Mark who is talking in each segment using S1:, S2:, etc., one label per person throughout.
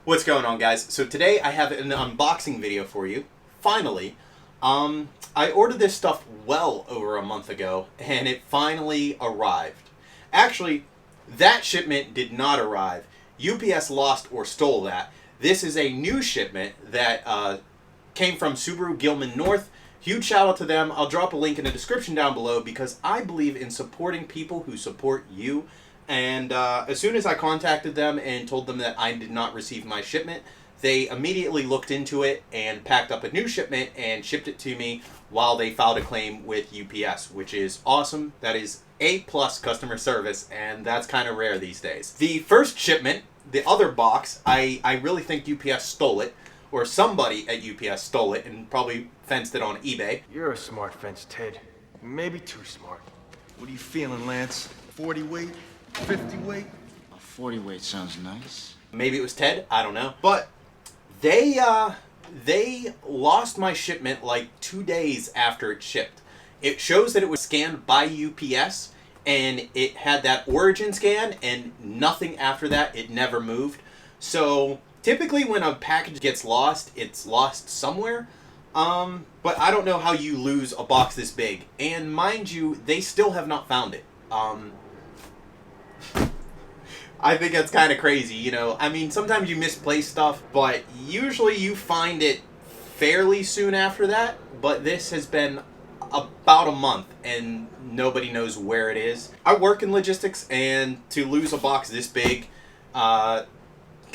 S1: What's going on, guys? So today I have an unboxing video for you. Finally. I ordered this stuff well over a month ago, and it finally arrived. Actually, that shipment did not arrive. UPS lost or stole that. This is a new shipment that came from Subaru Gillman North. Huge shout out to them. I'll drop a link in the description down below because I believe in supporting people who support you. And as soon as I contacted them and told them that I did not receive my shipment, they immediately looked into it and packed up a new shipment and shipped it to me while they filed a claim with UPS, which is awesome. That is A+ customer service, and that's kind of rare these days. The first shipment, the other box, I really think UPS stole it, or somebody at UPS stole it and probably fenced it on eBay.
S2: You're a smart fence, Ted. Maybe too smart. What are you feeling, Lance? 40 weight? 50 weight?
S3: A 40 weight sounds nice.
S1: Maybe it was Ted, I don't know. But they lost my shipment like 2 days after it shipped. It shows that it was scanned by UPS and it had that origin scan and nothing after that. It never moved. So typically when a package gets lost, it's lost somewhere. But I don't know how you lose a box this big. And mind you, they still have not found it. I think that's kind of crazy, you know. I mean, sometimes you misplace stuff, but usually you find it fairly soon after that. But this has been about a month, and nobody knows where it is. I work in logistics, and to lose a box this big kind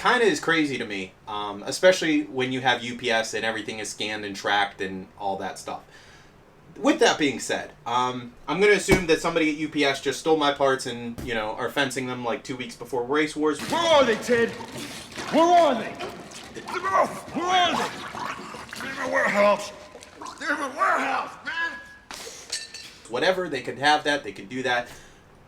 S1: of is crazy to me, especially when you have UPS and everything is scanned and tracked and all that stuff. With that being said, I'm going to assume that somebody at UPS just stole my parts and, you know, are fencing them like 2 weeks before Race Wars.
S2: Where are they, Ted? Where are they? Where are they? They're in the warehouse. They're in the warehouse, man.
S1: Whatever, they could have that, they could do that.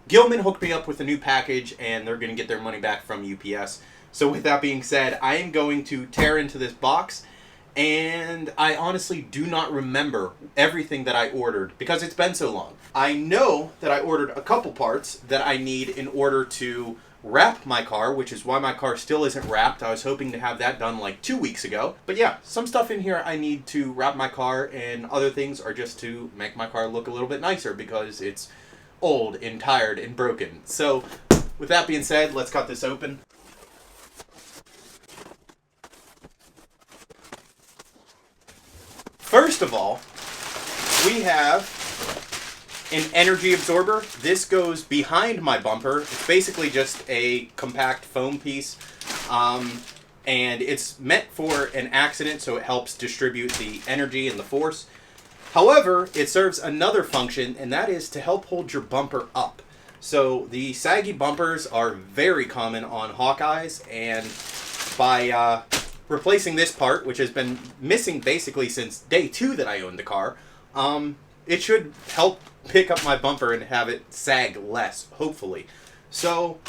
S1: Gillman hooked me up with a new package, and they're going to get their money back from UPS. So with that being said, I am going to tear into this box. And I honestly do not remember everything that I ordered because it's been so long. I know that I ordered a couple parts that I need in order to wrap my car, which is why my car still isn't wrapped. I was hoping to have that done like 2 weeks ago. But yeah, some stuff in here I need to wrap my car, and other things are just to make my car look a little bit nicer because it's old and tired and broken. So with that being said, let's cut this open. First of all, we have an energy absorber. This goes behind my bumper. It's basically just a compact foam piece, and it's meant for an accident, so it helps distribute the energy and the force. However, it serves another function, and that is to help hold your bumper up. So the saggy bumpers are very common on Hawkeyes, and by replacing this part, which has been missing basically since day 2 that I owned the car, it should help pick up my bumper and have it sag less, hopefully. So,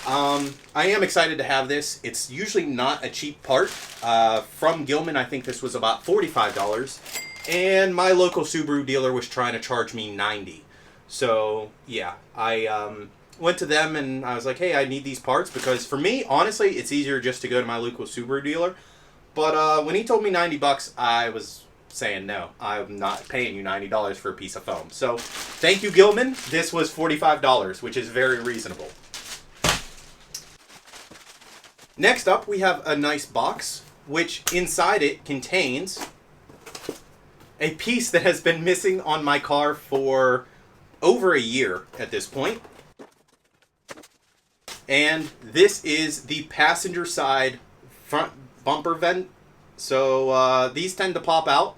S1: I am excited to have this. It's usually not a cheap part. From Gillman, I think this was about $45, and my local Subaru dealer was trying to charge me $90. So, yeah, I went to them and I was like, hey, I need these parts, because for me, honestly, it's easier just to go to my local Subaru dealer. But when he told me $90, I was saying no. I'm not paying you $90 for a piece of foam. So thank you, Gillman. This was $45, which is very reasonable. Next up, we have a nice box, which inside it contains a piece that has been missing on my car for over a year at this point. And this is the passenger side front bumper vent. So these tend to pop out,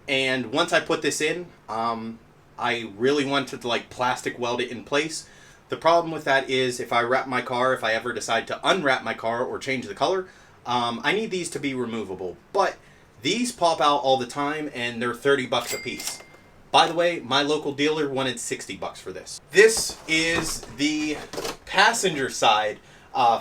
S1: and once I put this in, I really wanted to like plastic weld it in place. The problem with that is if I wrap my car, if I ever decide to unwrap my car or change the color, I need these to be removable. But these pop out all the time, and they're $30 a piece. By the way, my local dealer wanted $60 for this. This is the passenger side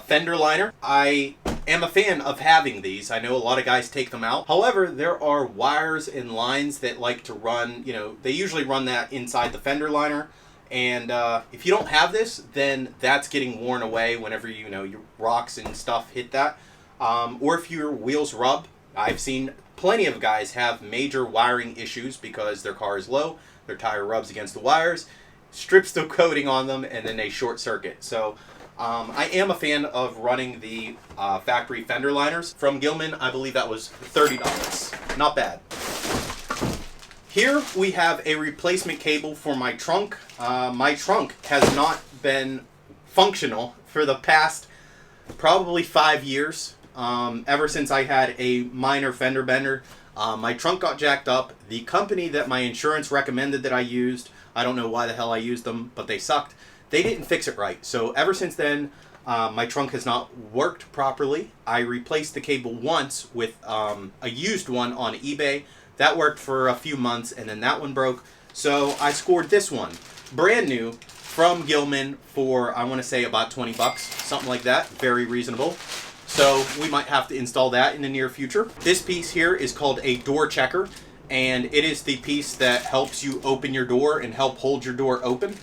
S1: fender liner. I am a fan of having these. I know a lot of guys take them out. However, there are wires and lines that like to run, you know, they usually run that inside the fender liner. And if you don't have this, then that's getting worn away whenever, you know, your rocks and stuff hit that. or if your wheels rub. I've seen plenty of guys have major wiring issues because their car is low, their tire rubs against the wires, strips the coating on them, and then they short circuit. So I am a fan of running the factory fender liners from Gillman. I believe that was $30. Not bad. Here we have a replacement cable for my trunk. My trunk has not been functional for the past probably 5 years. Ever since I had a minor fender bender. My trunk got jacked up. The company that my insurance recommended that I used, I don't know why the hell I used them, but they sucked. They didn't fix it right. So ever since then, my trunk has not worked properly. I replaced the cable once with a used one on eBay. That worked for a few months, and then that one broke. So I scored this one, brand new, from Gillman for, I want to say, about 20 bucks, something like that. Very reasonable. So we might have to install that in the near future. This piece here is called a door checker, and it is the piece that helps you open your door and help hold your door open.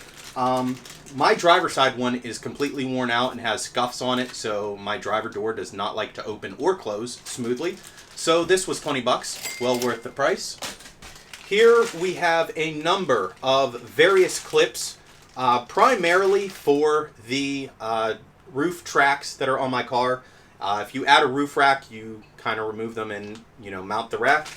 S1: My driver side one is completely worn out and has scuffs on it, so my driver door does not like to open or close smoothly. So this was 20 bucks, well worth the price. Here we have a number of various clips, primarily for the roof tracks that are on my car. If you add a roof rack, you kind of remove them and, mount the rack.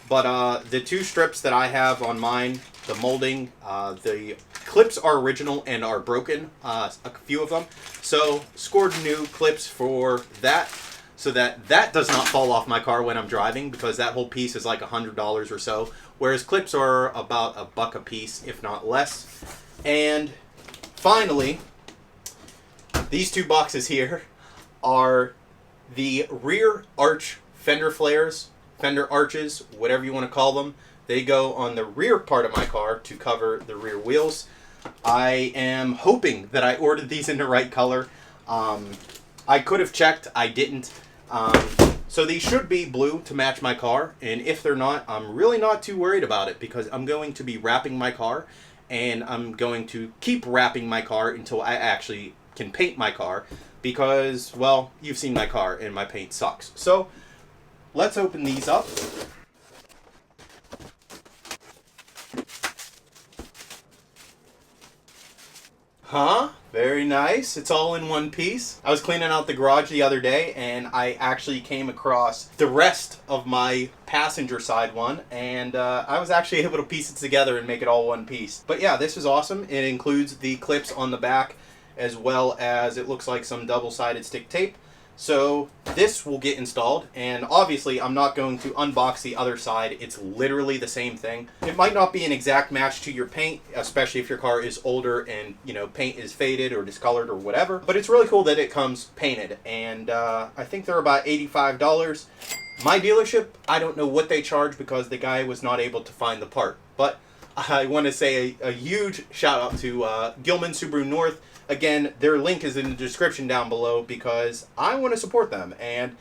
S1: But the two strips that I have on mine, the molding, the clips are original and are broken, a few of them. So scored new clips for that, so that does not fall off my car when I'm driving, because that whole piece is like $100 or so, whereas clips are about $1 a piece, if not less. And finally, these two boxes here are the rear arch fender flares, fender arches, whatever you want to call them. They go on the rear part of my car to cover the rear wheels. I am hoping that I ordered these in the right color. I could have checked, I didn't. So these should be blue to match my car, and if they're not, I'm really not too worried about it, because I'm going to be wrapping my car, and I'm going to keep wrapping my car until I actually can paint my car, because, well, you've seen my car and my paint sucks. So let's open these up. Huh? Very nice. It's all in one piece. I was cleaning out the garage the other day, and I actually came across the rest of my passenger side one, and I was actually able to piece it together and make it all one piece. But yeah, this is awesome. It includes the clips on the back, as well as it looks like some double-sided stick tape. So this will get installed, and obviously I'm not going to unbox the other side. It's literally the same thing. It might not be an exact match to your paint, especially if your car is older and, paint is faded or discolored or whatever, but it's really cool that it comes painted, and I think they're about $85. My dealership, I don't know what they charge because the guy was not able to find the part, but I want to say a huge shout out to Gillman Subaru North. Again, their link is in the description down below because I want to support them, and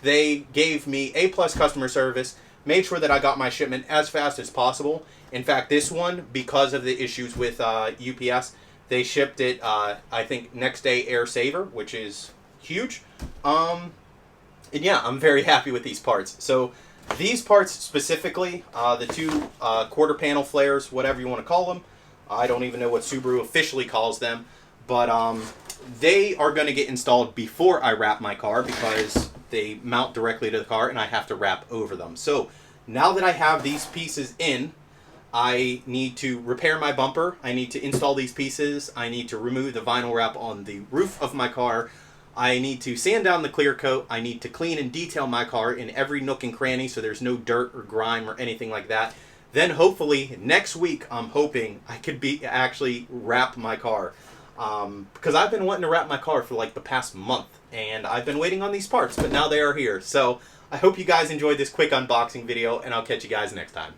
S1: they gave me A+ customer service, made sure that I got my shipment as fast as possible. In fact, this one, because of the issues with UPS, they shipped it, I think, next day air saver, which is huge. And yeah, I'm very happy with these parts. So these parts specifically, the two quarter panel flares, whatever you want to call them, I don't even know what Subaru officially calls them, but they are going to get installed before I wrap my car because they mount directly to the car and I have to wrap over them. So now that I have these pieces in, I need to repair my bumper, I need to install these pieces, I need to remove the vinyl wrap on the roof of my car, I need to sand down the clear coat, I need to clean and detail my car in every nook and cranny so there's no dirt or grime or anything like that. Then hopefully next week I'm hoping I could actually wrap my car. Because I've been wanting to wrap my car for like the past month, and I've been waiting on these parts, but now they are here. So I hope you guys enjoyed this quick unboxing video, and I'll catch you guys next time.